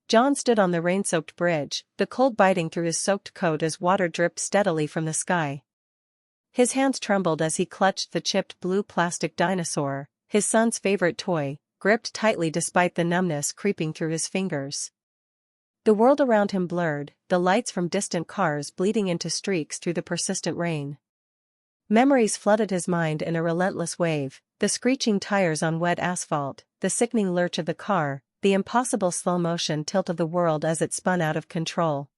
John stood on the rain-soaked bridge, the cold biting through his soaked coat as water dripped steadily from the sky. His hands trembled as he clutched the chipped blue plastic dinosaur, his son's favorite toy, gripped tightly despite the numbness creeping through his fingers. The world around him blurred, the lights from distant cars bleeding into streaks through the persistent rain. Memories flooded his mind in a relentless wave, the screeching tires on wet asphalt, the sickening lurch of the car, the impossible slow-motion tilt of the world as it spun out of control.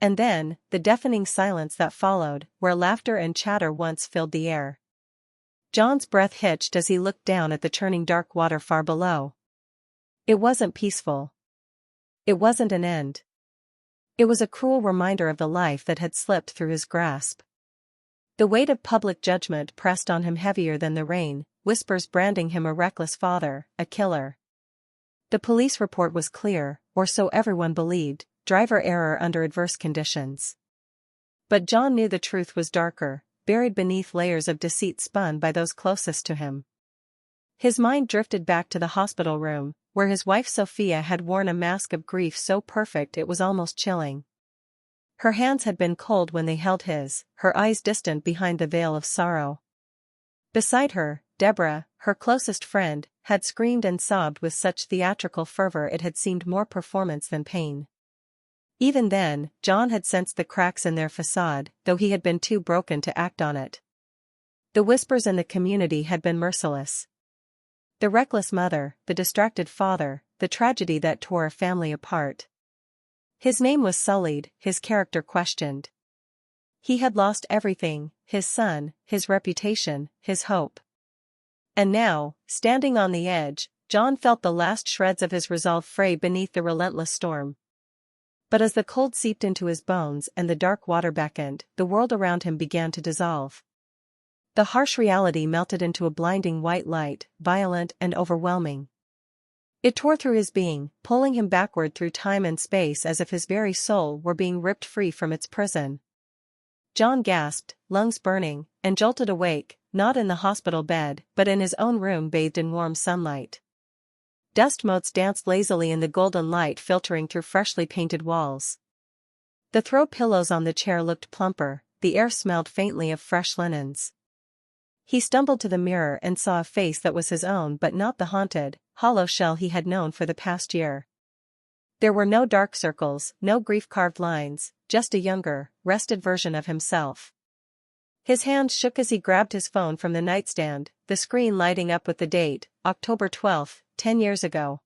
And then, the deafening silence that followed, where laughter and chatter once filled the air. John's breath hitched as he looked down at the churning dark water far below. It wasn't peaceful. It wasn't an end. It was a cruel reminder of the life that had slipped through his grasp. The weight of public judgment pressed on him heavier than the rain, whispers branding him a reckless father, a killer. The police report was clear, or so everyone believed, driver error under adverse conditions. But John knew the truth was darker, buried beneath layers of deceit spun by those closest to him. His mind drifted back to the hospital room, where his wife Sophia had worn a mask of grief so perfect it was almost chilling. Her hands had been cold when they held his, her eyes distant behind the veil of sorrow. Beside her, Deborah, her closest friend, had screamed and sobbed with such theatrical fervor it had seemed more performance than pain. Even then, John had sensed the cracks in their facade, though he had been too broken to act on it. The whispers in the community had been merciless. The reckless mother, the distracted father, the tragedy that tore a family apart. His name was sullied, his character questioned. He had lost everything, his son, his reputation, his hope. And now, standing on the edge, John felt the last shreds of his resolve fray beneath the relentless storm. But as the cold seeped into his bones and the dark water beckoned, the world around him began to dissolve. The harsh reality melted into a blinding white light, violent and overwhelming. It tore through his being, pulling him backward through time and space as if his very soul were being ripped free from its prison. John gasped, lungs burning, and jolted awake, not in the hospital bed, but in his own room bathed in warm sunlight. Dust motes danced lazily in the golden light filtering through freshly painted walls. The throw pillows on the chair looked plumper, the air smelled faintly of fresh linens. He stumbled to the mirror and saw a face that was his own but not the haunted, hollow shell he had known for the past year. There were no dark circles, no grief-carved lines, just a younger, rested version of himself. His hands shook as he grabbed his phone from the nightstand, the screen lighting up with the date, October 12, 10 years ago.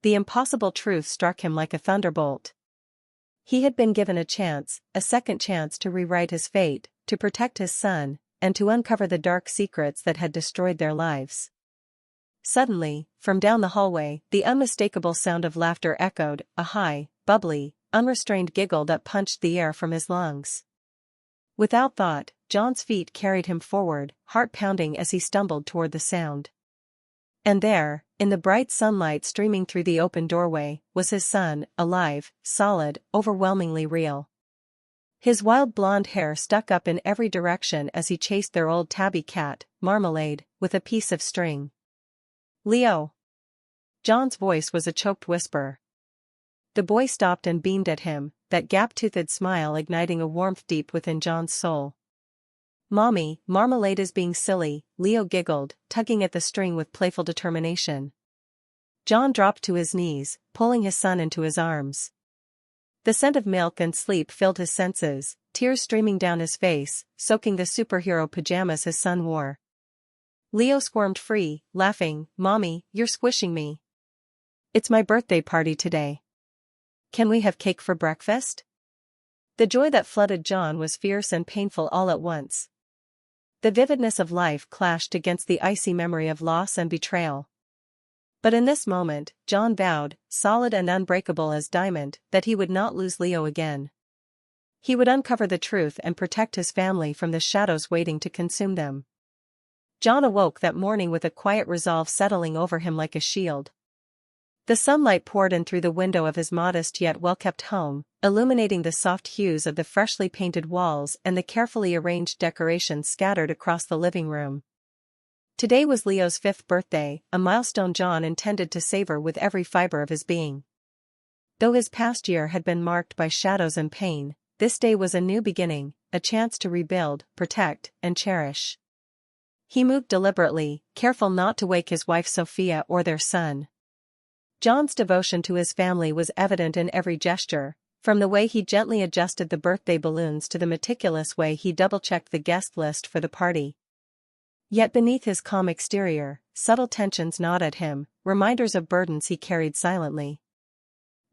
The impossible truth struck him like a thunderbolt. He had been given a chance, a second chance to rewrite his fate, to protect his son, and to uncover the dark secrets that had destroyed their lives. Suddenly, from down the hallway, the unmistakable sound of laughter echoed, a high, bubbly, unrestrained giggle that punched the air from his lungs. Without thought, John's feet carried him forward, heart pounding as he stumbled toward the sound. And there, in the bright sunlight streaming through the open doorway, was his son, alive, solid, overwhelmingly real. His wild blonde hair stuck up in every direction as he chased their old tabby cat, Marmalade, with a piece of string. "Leo!" John's voice was a choked whisper. The boy stopped and beamed at him, that gap-toothed smile igniting a warmth deep within John's soul. "Mommy, Marmalade is being silly," Leo giggled, tugging at the string with playful determination. John dropped to his knees, pulling his son into his arms. The scent of milk and sleep filled his senses, tears streaming down his face, soaking the superhero pajamas his son wore. Leo squirmed free, laughing, "Mommy, you're squishing me. It's my birthday party today. Can we have cake for breakfast?" The joy that flooded John was fierce and painful all at once. The vividness of life clashed against the icy memory of loss and betrayal. But in this moment, John vowed, solid and unbreakable as diamond, that he would not lose Leo again. He would uncover the truth and protect his family from the shadows waiting to consume them. John awoke that morning with a quiet resolve settling over him like a shield. The sunlight poured in through the window of his modest yet well-kept home, illuminating the soft hues of the freshly painted walls and the carefully arranged decorations scattered across the living room. Today was Leo's 5th birthday, a milestone John intended to savor with every fiber of his being. Though his past year had been marked by shadows and pain, this day was a new beginning, a chance to rebuild, protect, and cherish. He moved deliberately, careful not to wake his wife Sophia or their son. John's devotion to his family was evident in every gesture, from the way he gently adjusted the birthday balloons to the meticulous way he double-checked the guest list for the party. Yet beneath his calm exterior, subtle tensions gnawed at him, reminders of burdens he carried silently.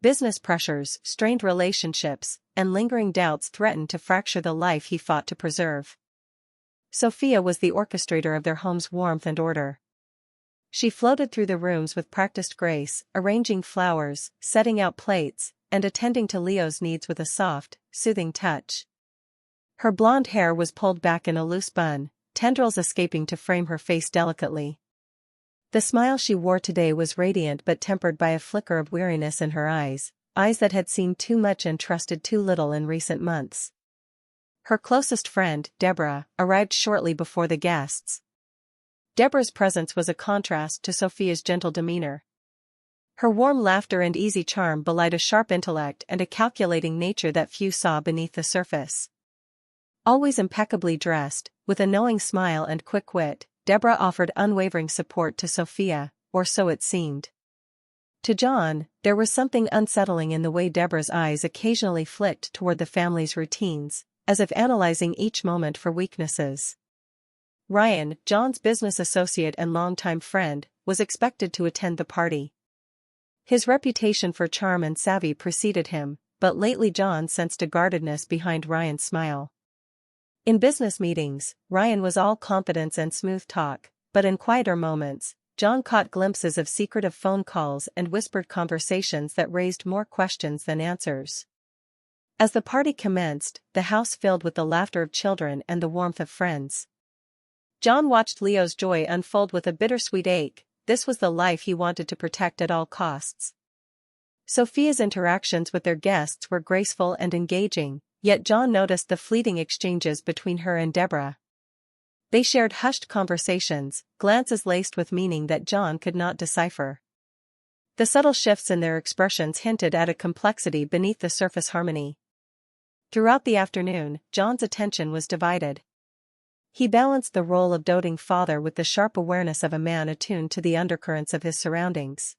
Business pressures, strained relationships, and lingering doubts threatened to fracture the life he fought to preserve. Sophia was the orchestrator of their home's warmth and order. She floated through the rooms with practiced grace, arranging flowers, setting out plates, and attending to Leo's needs with a soft, soothing touch. Her blonde hair was pulled back in a loose bun, tendrils escaping to frame her face delicately. The smile she wore today was radiant but tempered by a flicker of weariness in her eyes that had seen too much and trusted too little in recent months. Her closest friend, Deborah, arrived shortly before the guests. Deborah's presence was a contrast to Sophia's gentle demeanor. Her warm laughter and easy charm belied a sharp intellect and a calculating nature that few saw beneath the surface. Always impeccably dressed, with a knowing smile and quick wit, Deborah offered unwavering support to Sophia, or so it seemed. To John, there was something unsettling in the way Deborah's eyes occasionally flicked toward the family's routines, as if analyzing each moment for weaknesses. Ryan, John's business associate and longtime friend, was expected to attend the party. His reputation for charm and savvy preceded him, but lately John sensed a guardedness behind Ryan's smile. In business meetings, Ryan was all confidence and smooth talk, but in quieter moments, John caught glimpses of secretive phone calls and whispered conversations that raised more questions than answers. As the party commenced, the house filled with the laughter of children and the warmth of friends. John watched Leo's joy unfold with a bittersweet ache. This was the life he wanted to protect at all costs. Sophia's interactions with their guests were graceful and engaging, yet John noticed the fleeting exchanges between her and Deborah. They shared hushed conversations, glances laced with meaning that John could not decipher. The subtle shifts in their expressions hinted at a complexity beneath the surface harmony. Throughout the afternoon, John's attention was divided. He balanced the role of doting father with the sharp awareness of a man attuned to the undercurrents of his surroundings.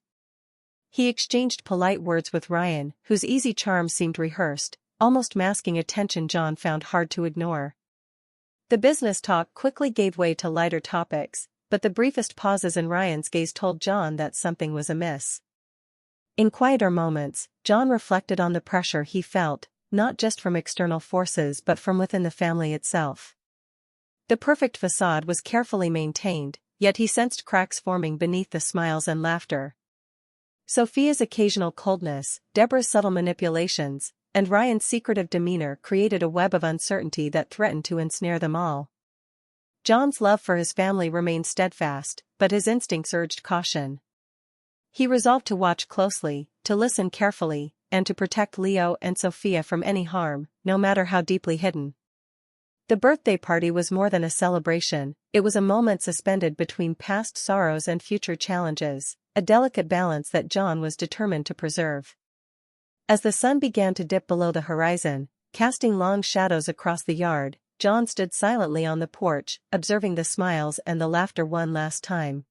He exchanged polite words with Ryan, whose easy charm seemed rehearsed, almost masking a tension John found hard to ignore. The business talk quickly gave way to lighter topics, but the briefest pauses in Ryan's gaze told John that something was amiss. In quieter moments, John reflected on the pressure he felt, not just from external forces but from within the family itself. The perfect facade was carefully maintained, yet he sensed cracks forming beneath the smiles and laughter. Sophia's occasional coldness, Deborah's subtle manipulations, and Ryan's secretive demeanor created a web of uncertainty that threatened to ensnare them all. John's love for his family remained steadfast, but his instincts urged caution. He resolved to watch closely, to listen carefully, and to protect Leo and Sophia from any harm, no matter how deeply hidden. The birthday party was more than a celebration, it was a moment suspended between past sorrows and future challenges, a delicate balance that John was determined to preserve. As the sun began to dip below the horizon, casting long shadows across the yard, John stood silently on the porch, observing the smiles and the laughter one last time.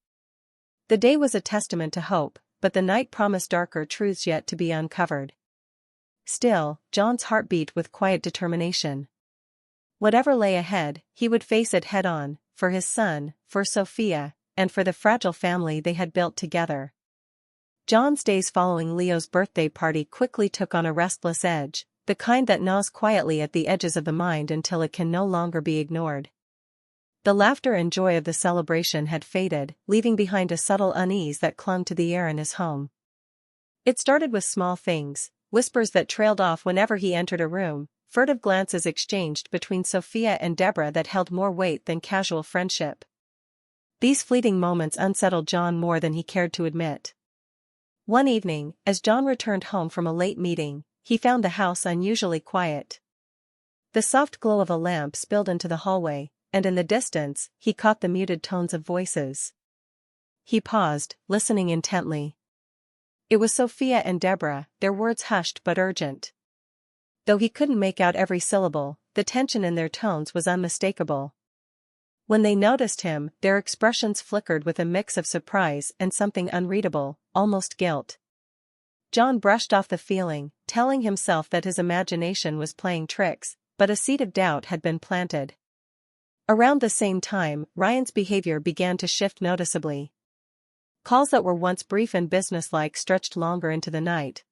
The day was a testament to hope, but the night promised darker truths yet to be uncovered. Still, John's heart beat with quiet determination. Whatever lay ahead, he would face it head-on, for his son, for Sophia, and for the fragile family they had built together. John's days following Leo's birthday party quickly took on a restless edge, the kind that gnaws quietly at the edges of the mind until it can no longer be ignored. The laughter and joy of the celebration had faded, leaving behind a subtle unease that clung to the air in his home. It started with small things, whispers that trailed off whenever he entered a room, furtive glances exchanged between Sophia and Deborah that held more weight than casual friendship. These fleeting moments unsettled John more than he cared to admit. One evening, as John returned home from a late meeting, he found the house unusually quiet. The soft glow of a lamp spilled into the hallway, and in the distance, he caught the muted tones of voices. He paused, listening intently. It was Sophia and Deborah, their words hushed but urgent. Though he couldn't make out every syllable, the tension in their tones was unmistakable. When they noticed him, their expressions flickered with a mix of surprise and something unreadable, almost guilt. John brushed off the feeling, telling himself that his imagination was playing tricks, but a seed of doubt had been planted. Around the same time, Ryan's behavior began to shift noticeably. Calls that were once brief and businesslike stretched longer into the night.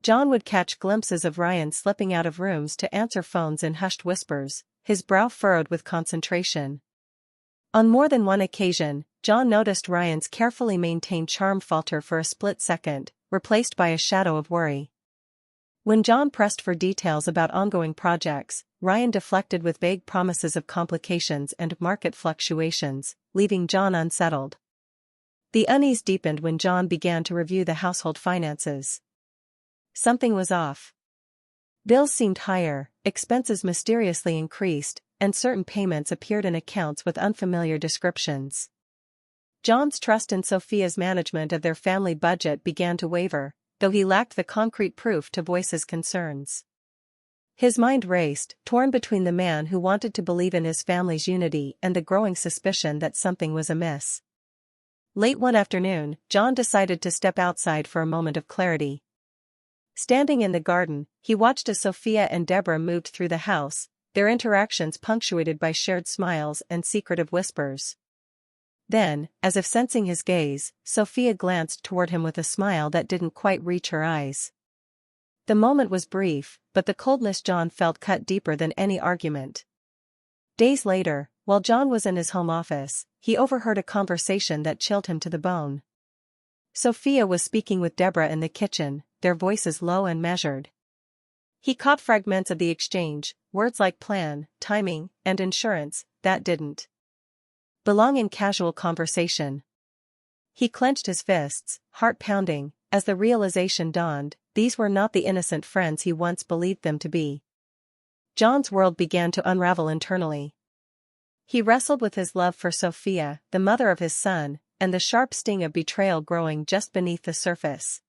John would catch glimpses of Ryan slipping out of rooms to answer phones in hushed whispers, his brow furrowed with concentration. On more than one occasion, John noticed Ryan's carefully maintained charm falter for a split second, replaced by a shadow of worry. When John pressed for details about ongoing projects, Ryan deflected with vague promises of complications and market fluctuations, leaving John unsettled. The unease deepened when John began to review the household finances. Something was off. Bills seemed higher, expenses mysteriously increased, and certain payments appeared in accounts with unfamiliar descriptions. John's trust in Sophia's management of their family budget began to waver, though he lacked the concrete proof to voice his concerns. His mind raced, torn between the man who wanted to believe in his family's unity and the growing suspicion that something was amiss. Late one afternoon, John decided to step outside for a moment of clarity. Standing in the garden, he watched as Sophia and Deborah moved through the house, their interactions punctuated by shared smiles and secretive whispers. Then, as if sensing his gaze, Sophia glanced toward him with a smile that didn't quite reach her eyes. The moment was brief, but the coldness John felt cut deeper than any argument. Days later, while John was in his home office, he overheard a conversation that chilled him to the bone. Sophia was speaking with Deborah in the kitchen, their voices low and measured. He caught fragments of the exchange, words like plan, timing, and insurance, that didn't belong in casual conversation. He clenched his fists, heart pounding, as the realization dawned, these were not the innocent friends he once believed them to be. John's world began to unravel internally. He wrestled with his love for Sophia, the mother of his son, and the sharp sting of betrayal growing just beneath the surface.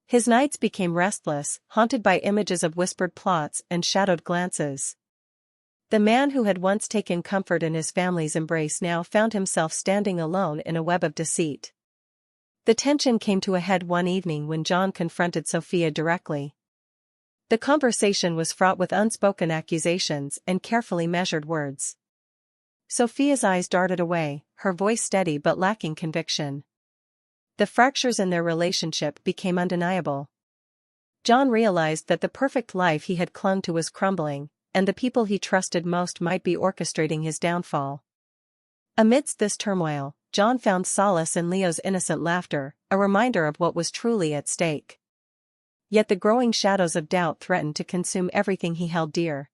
His nights became restless, haunted by images of whispered plots and shadowed glances. The man who had once taken comfort in his family's embrace now found himself standing alone in a web of deceit. The tension came to a head one evening when John confronted Sophia directly. The conversation was fraught with unspoken accusations and carefully measured words. Sophia's eyes darted away, her voice steady but lacking conviction. The fractures in their relationship became undeniable. John realized that the perfect life he had clung to was crumbling, and the people he trusted most might be orchestrating his downfall. Amidst this turmoil, John found solace in Leo's innocent laughter, a reminder of what was truly at stake. Yet the growing shadows of doubt threatened to consume everything he held dear.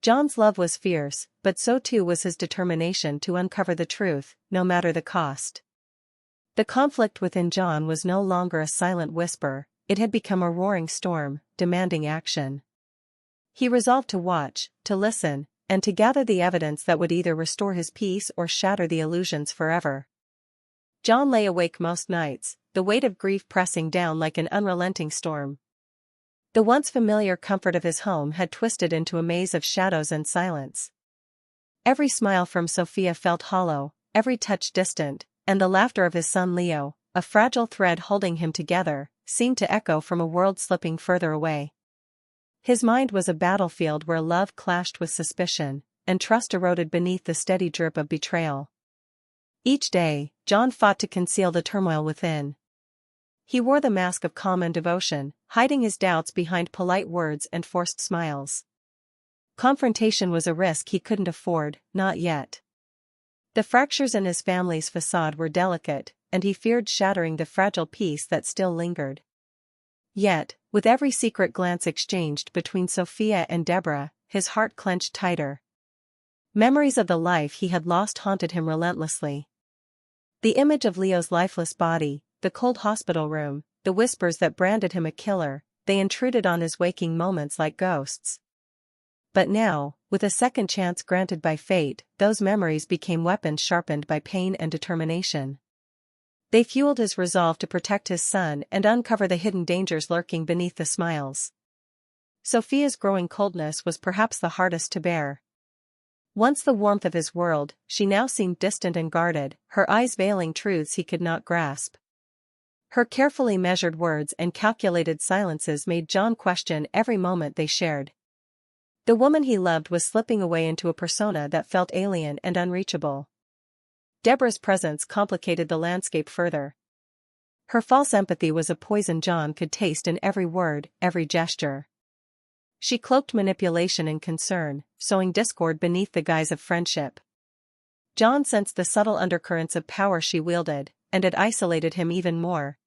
John's love was fierce, but so too was his determination to uncover the truth, no matter the cost. The conflict within John was no longer a silent whisper, it had become a roaring storm, demanding action. He resolved to watch, to listen, and to gather the evidence that would either restore his peace or shatter the illusions forever. John lay awake most nights, the weight of grief pressing down like an unrelenting storm. The once familiar comfort of his home had twisted into a maze of shadows and silence. Every smile from Sophia felt hollow, every touch distant, and the laughter of his son Leo, a fragile thread holding him together, seemed to echo from a world slipping further away. His mind was a battlefield where love clashed with suspicion, and trust eroded beneath the steady drip of betrayal. Each day, John fought to conceal the turmoil within. He wore the mask of calm and devotion, hiding his doubts behind polite words and forced smiles. Confrontation was a risk he couldn't afford, not yet. The fractures in his family's facade were delicate, and he feared shattering the fragile peace that still lingered. Yet, with every secret glance exchanged between Sophia and Deborah, his heart clenched tighter. Memories of the life he had lost haunted him relentlessly. The image of Leo's lifeless body, the cold hospital room, the whispers that branded him a killer, they intruded on his waking moments like ghosts. But now, with a second chance granted by fate, those memories became weapons sharpened by pain and determination. They fueled his resolve to protect his son and uncover the hidden dangers lurking beneath the smiles. Sophia's growing coldness was perhaps the hardest to bear. Once the warmth of his world, she now seemed distant and guarded, her eyes veiling truths he could not grasp. Her carefully measured words and calculated silences made John question every moment they shared. The woman he loved was slipping away into a persona that felt alien and unreachable. Deborah's presence complicated the landscape further. Her false empathy was a poison John could taste in every word, every gesture. She cloaked manipulation and concern, sowing discord beneath the guise of friendship. John sensed the subtle undercurrents of power she wielded, and it isolated him even more.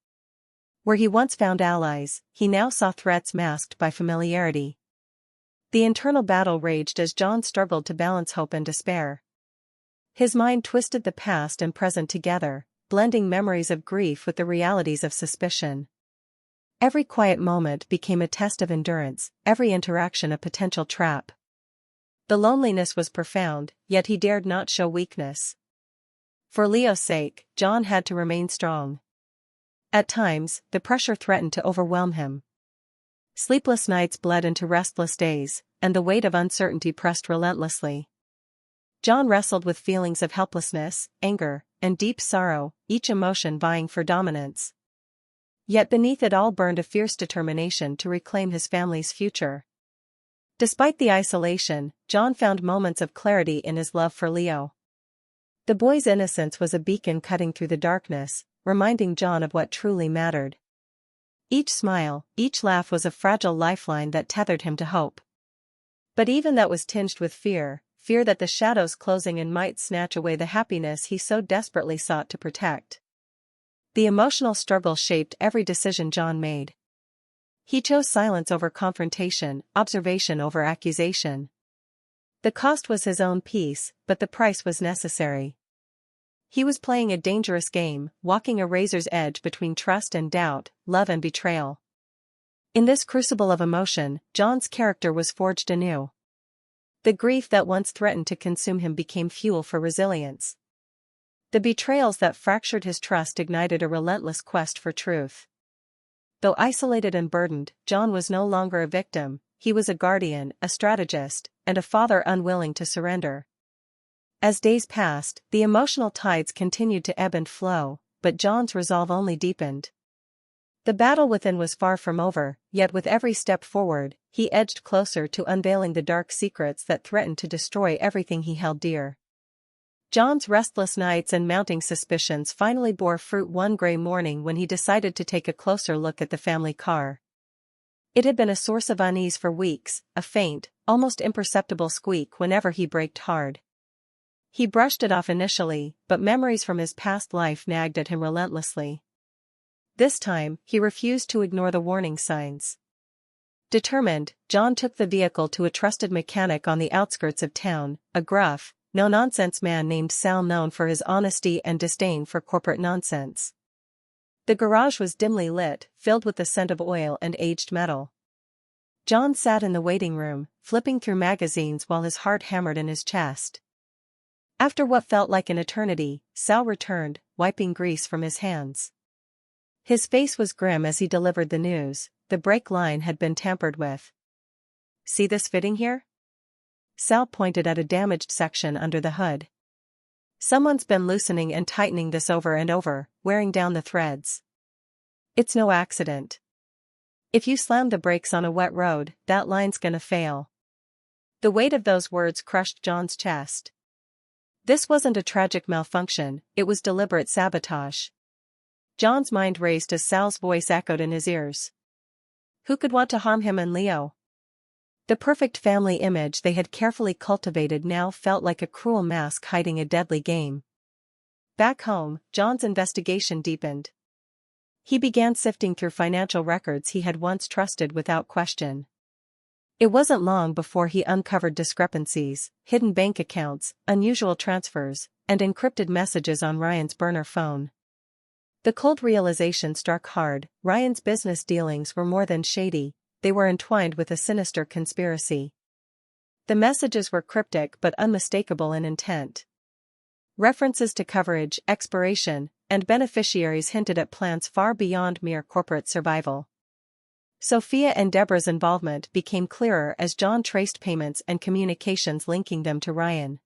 Where he once found allies, he now saw threats masked by familiarity. The internal battle raged as John struggled to balance hope and despair. His mind twisted the past and present together, blending memories of grief with the realities of suspicion. Every quiet moment became a test of endurance, every interaction a potential trap. The loneliness was profound, yet he dared not show weakness. For Leo's sake, John had to remain strong. At times, the pressure threatened to overwhelm him. Sleepless nights bled into restless days, and the weight of uncertainty pressed relentlessly. John wrestled with feelings of helplessness, anger, and deep sorrow, each emotion vying for dominance. Yet beneath it all burned a fierce determination to reclaim his family's future. Despite the isolation, John found moments of clarity in his love for Leo. The boy's innocence was a beacon cutting through the darkness, reminding John of what truly mattered. Each smile, each laugh was a fragile lifeline that tethered him to hope. But even that was tinged with fear that the shadows closing in might snatch away the happiness he so desperately sought to protect. The emotional struggle shaped every decision John made. He chose silence over confrontation, observation over accusation. The cost was his own peace, but the price was necessary. He was playing a dangerous game, walking a razor's edge between trust and doubt, love and betrayal. In this crucible of emotion, John's character was forged anew. The grief that once threatened to consume him became fuel for resilience. The betrayals that fractured his trust ignited a relentless quest for truth. Though isolated and burdened, John was no longer a victim, he was a guardian, a strategist, and a father unwilling to surrender. As days passed, the emotional tides continued to ebb and flow, but John's resolve only deepened. The battle within was far from over, yet with every step forward, he edged closer to unveiling the dark secrets that threatened to destroy everything he held dear. John's restless nights and mounting suspicions finally bore fruit one gray morning when he decided to take a closer look at the family car. It had been a source of unease for weeks, a faint, almost imperceptible squeak whenever he braked hard. He brushed it off initially, but memories from his past life nagged at him relentlessly. This time, he refused to ignore the warning signs. Determined, John took the vehicle to a trusted mechanic on the outskirts of town, a gruff, no-nonsense man named Sal, known for his honesty and disdain for corporate nonsense. The garage was dimly lit, filled with the scent of oil and aged metal. John sat in the waiting room, flipping through magazines while his heart hammered in his chest. After what felt like an eternity, Sal returned, wiping grease from his hands. His face was grim as he delivered the news. The brake line had been tampered with. "See this fitting here?" Sal pointed at a damaged section under the hood. "Someone's been loosening and tightening this over and over, wearing down the threads. It's no accident. If you slam the brakes on a wet road, that line's gonna fail." The weight of those words crushed John's chest. This wasn't a tragic malfunction, it was deliberate sabotage. John's mind raced as Sal's voice echoed in his ears. Who could want to harm him and Leo? The perfect family image they had carefully cultivated now felt like a cruel mask hiding a deadly game. Back home, John's investigation deepened. He began sifting through financial records he had once trusted without question. It wasn't long before he uncovered discrepancies, hidden bank accounts, unusual transfers, and encrypted messages on Ryan's burner phone. The cold realization struck hard. Ryan's business dealings were more than shady, they were entwined with a sinister conspiracy. The messages were cryptic but unmistakable in intent. References to coverage, expiration, and beneficiaries hinted at plans far beyond mere corporate survival. Sophia and Deborah's involvement became clearer as John traced payments and communications linking them to Ryan.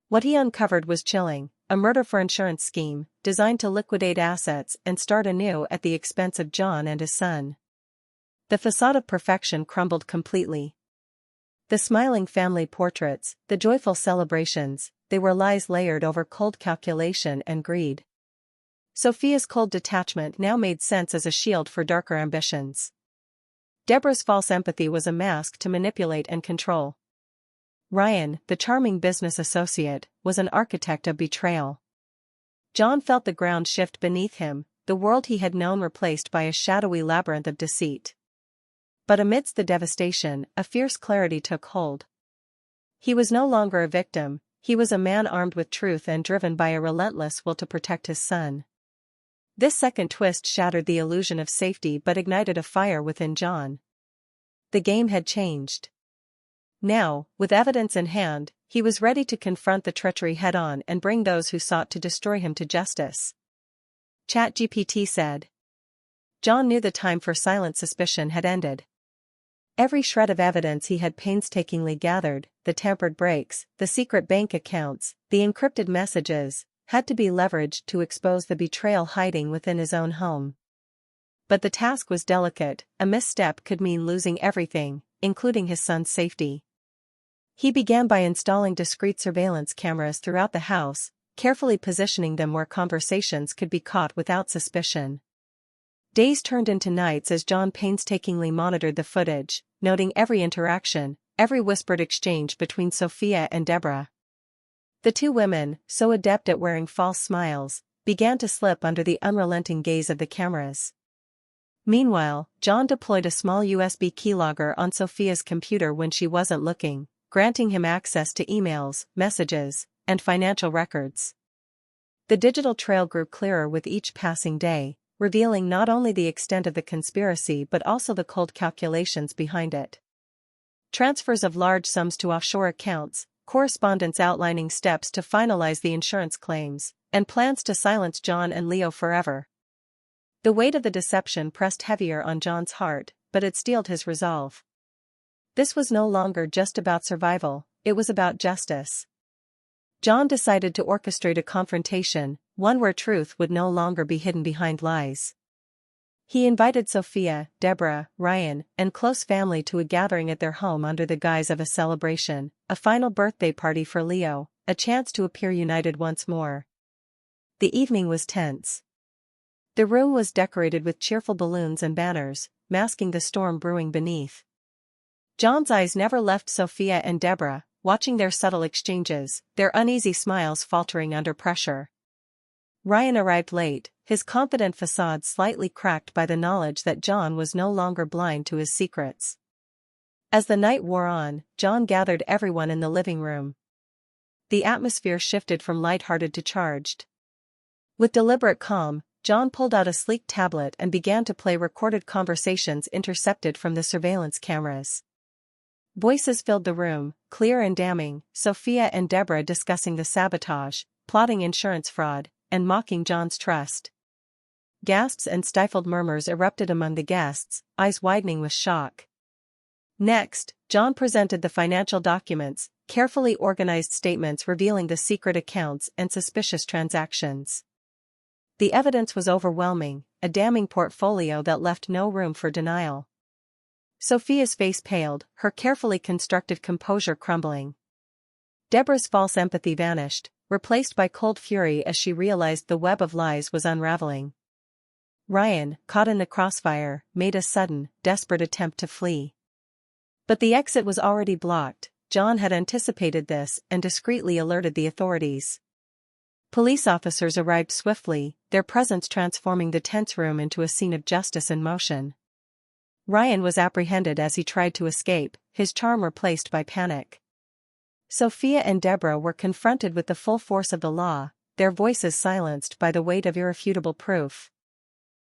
What he uncovered was chilling: a murder for insurance scheme, designed to liquidate assets and start anew at the expense of John and his son. The facade of perfection crumbled completely. The smiling family portraits, the joyful celebrations, they were lies layered over cold calculation and greed. Sophia's cold detachment now made sense as a shield for darker ambitions. Deborah's false empathy was a mask to manipulate and control. Ryan, the charming business associate, was an architect of betrayal. John felt the ground shift beneath him, the world he had known replaced by a shadowy labyrinth of deceit. But amidst the devastation, a fierce clarity took hold. He was no longer a victim, he was a man armed with truth and driven by a relentless will to protect his son. This second twist shattered the illusion of safety but ignited a fire within John. The game had changed. Now, with evidence in hand, he was ready to confront the treachery head-on and bring those who sought to destroy him to justice. ChatGPT said. John knew the time for silent suspicion had ended. Every shred of evidence he had painstakingly gathered, the tampered brakes, the secret bank accounts, the encrypted messages, had to be leveraged to expose the betrayal hiding within his own home. But the task was delicate: a misstep could mean losing everything, including his son's safety. He began by installing discreet surveillance cameras throughout the house, carefully positioning them where conversations could be caught without suspicion. Days turned into nights as John painstakingly monitored the footage, noting every interaction, every whispered exchange between Sophia and Deborah. The two women, so adept at wearing false smiles, began to slip under the unrelenting gaze of the cameras. Meanwhile, John deployed a small USB keylogger on Sophia's computer when she wasn't looking, granting him access to emails, messages, and financial records. The digital trail grew clearer with each passing day, revealing not only the extent of the conspiracy but also the cold calculations behind it. Transfers of large sums to offshore accounts, correspondence outlining steps to finalize the insurance claims, and plans to silence John and Leo forever. The weight of the deception pressed heavier on John's heart, but it steeled his resolve. This was no longer just about survival, it was about justice. John decided to orchestrate a confrontation, one where truth would no longer be hidden behind lies. He invited Sophia, Deborah, Ryan, and close family to a gathering at their home under the guise of a celebration, a final birthday party for Leo, a chance to appear united once more. The evening was tense. The room was decorated with cheerful balloons and banners, masking the storm brewing beneath. John's eyes never left Sophia and Deborah, watching their subtle exchanges, their uneasy smiles faltering under pressure. Ryan arrived late, his confident facade slightly cracked by the knowledge that John was no longer blind to his secrets. As the night wore on, John gathered everyone in the living room. The atmosphere shifted from light-hearted to charged. With deliberate calm, John pulled out a sleek tablet and began to play recorded conversations intercepted from the surveillance cameras. Voices filled the room, clear and damning, Sophia and Deborah discussing the sabotage, plotting insurance fraud, and mocking John's trust. Gasps and stifled murmurs erupted among the guests, eyes widening with shock. Next, John presented the financial documents, carefully organized statements revealing the secret accounts and suspicious transactions. The evidence was overwhelming, a damning portfolio that left no room for denial. Sophia's face paled, her carefully constructed composure crumbling. Deborah's false empathy vanished, replaced by cold fury as she realized the web of lies was unraveling. Ryan, caught in the crossfire, made a sudden, desperate attempt to flee. But the exit was already blocked. John had anticipated this and discreetly alerted the authorities. Police officers arrived swiftly, their presence transforming the tense room into a scene of justice in motion. Ryan was apprehended as he tried to escape, his charm replaced by panic. Sophia and Deborah were confronted with the full force of the law, their voices silenced by the weight of irrefutable proof.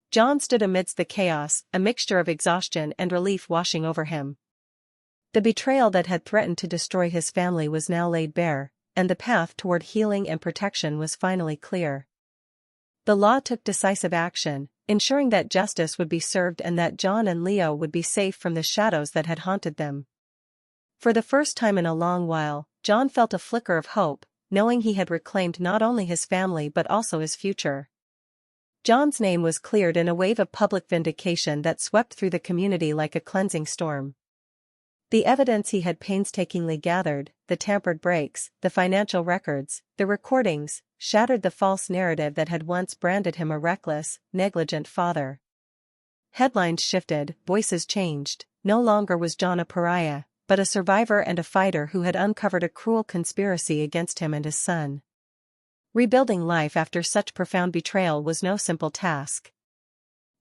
John stood amidst the chaos, a mixture of exhaustion and relief washing over him. The betrayal that had threatened to destroy his family was now laid bare, and the path toward healing and protection was finally clear. The law took decisive action, ensuring that justice would be served and that John and Leo would be safe from the shadows that had haunted them. For the first time in a long while, John felt a flicker of hope, knowing he had reclaimed not only his family but also his future. John's name was cleared in a wave of public vindication that swept through the community like a cleansing storm. The evidence he had painstakingly gathered, the tampered breaks, the financial records, the recordings, shattered the false narrative that had once branded him a reckless, negligent father. Headlines shifted, voices changed. No longer was John a pariah, but a survivor and a fighter who had uncovered a cruel conspiracy against him and his son. Rebuilding life after such profound betrayal was no simple task.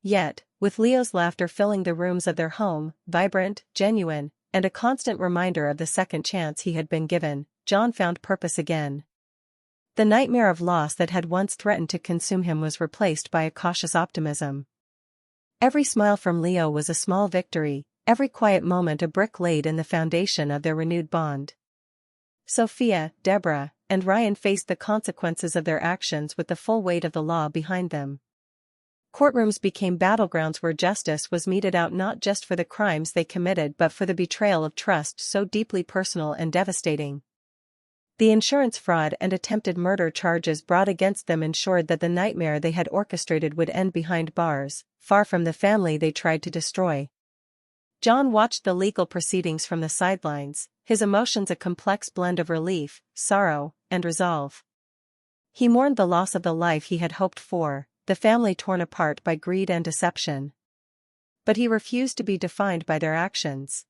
Yet, with Leo's laughter filling the rooms of their home, vibrant, genuine, and a constant reminder of the second chance he had been given, John found purpose again. The nightmare of loss that had once threatened to consume him was replaced by a cautious optimism. Every smile from Leo was a small victory, every quiet moment a brick laid in the foundation of their renewed bond. Sophia, Deborah, and Ryan faced the consequences of their actions with the full weight of the law behind them. Courtrooms became battlegrounds where justice was meted out not just for the crimes they committed but for the betrayal of trust so deeply personal and devastating. The insurance fraud and attempted murder charges brought against them ensured that the nightmare they had orchestrated would end behind bars, far from the family they tried to destroy. John watched the legal proceedings from the sidelines, his emotions a complex blend of relief, sorrow, and resolve. He mourned the loss of the life he had hoped for, the family torn apart by greed and deception. But he refused to be defined by their actions.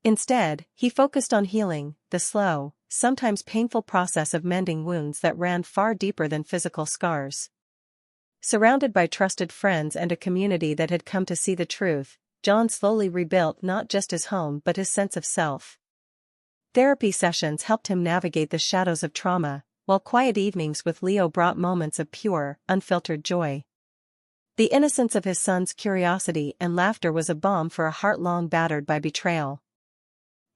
Instead, he focused on healing, the slow, sometimes painful process of mending wounds that ran far deeper than physical scars. Surrounded by trusted friends and a community that had come to see the truth, John slowly rebuilt not just his home but his sense of self. Therapy sessions helped him navigate the shadows of trauma, while quiet evenings with Leo brought moments of pure, unfiltered joy. The innocence of his son's curiosity and laughter was a balm for a heart long battered by betrayal.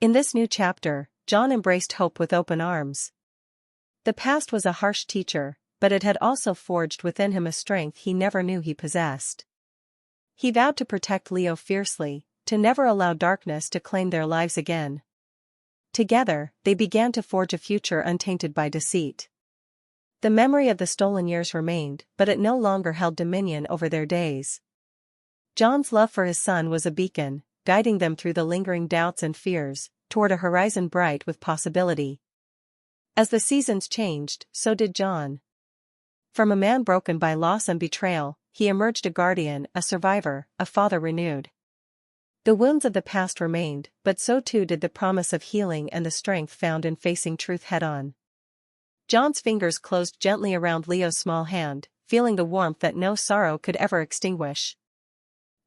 In this new chapter, John embraced hope with open arms. The past was a harsh teacher, but it had also forged within him a strength he never knew he possessed. He vowed to protect Leo fiercely, to never allow darkness to claim their lives again. Together, they began to forge a future untainted by deceit. The memory of the stolen years remained, but it no longer held dominion over their days. John's love for his son was a beacon, guiding them through the lingering doubts and fears, toward a horizon bright with possibility. As the seasons changed, so did John. From a man broken by loss and betrayal, he emerged a guardian, a survivor, a father renewed. The wounds of the past remained, but so too did the promise of healing and the strength found in facing truth head-on. John's fingers closed gently around Leo's small hand, feeling the warmth that no sorrow could ever extinguish.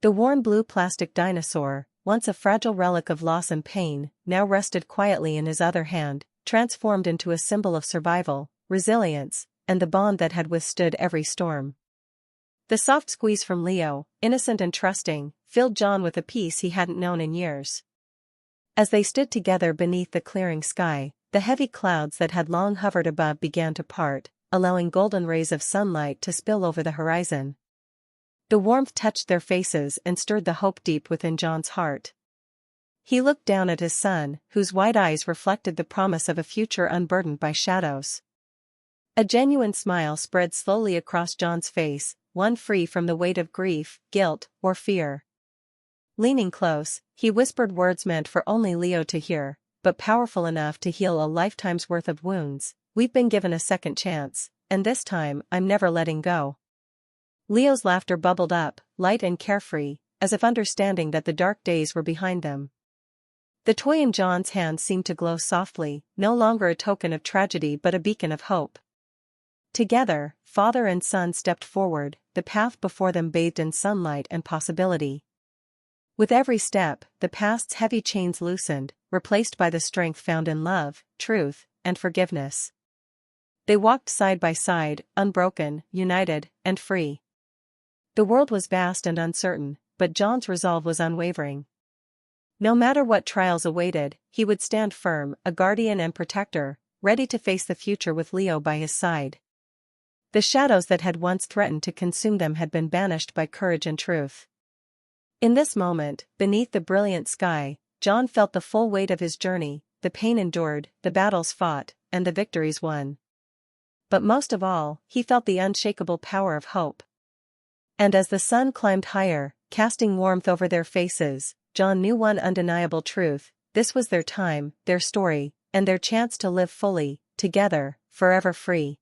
The worn blue plastic dinosaur, once a fragile relic of loss and pain, now rested quietly in his other hand, transformed into a symbol of survival, resilience, and the bond that had withstood every storm. The soft squeeze from Leo, innocent and trusting, filled John with a peace he hadn't known in years. As they stood together beneath the clearing sky, the heavy clouds that had long hovered above began to part, allowing golden rays of sunlight to spill over the horizon. The warmth touched their faces and stirred the hope deep within John's heart. He looked down at his son, whose wide eyes reflected the promise of a future unburdened by shadows. A genuine smile spread slowly across John's face, one free from the weight of grief, guilt, or fear. Leaning close, he whispered words meant for only Leo to hear, but powerful enough to heal a lifetime's worth of wounds. We've been given a second chance, and this time, I'm never letting go. Leo's laughter bubbled up, light and carefree, as if understanding that the dark days were behind them. The toy in John's hand seemed to glow softly, no longer a token of tragedy but a beacon of hope. Together, father and son stepped forward, the path before them bathed in sunlight and possibility. With every step, the past's heavy chains loosened, replaced by the strength found in love, truth, and forgiveness. They walked side by side, unbroken, united, and free. The world was vast and uncertain, but John's resolve was unwavering. No matter what trials awaited, he would stand firm, a guardian and protector, ready to face the future with Leo by his side. The shadows that had once threatened to consume them had been banished by courage and truth. In this moment, beneath the brilliant sky, John felt the full weight of his journey, the pain endured, the battles fought, and the victories won. But most of all, he felt the unshakable power of hope. And as the sun climbed higher, casting warmth over their faces, John knew one undeniable truth: this was their time, their story, and their chance to live fully, together, forever free.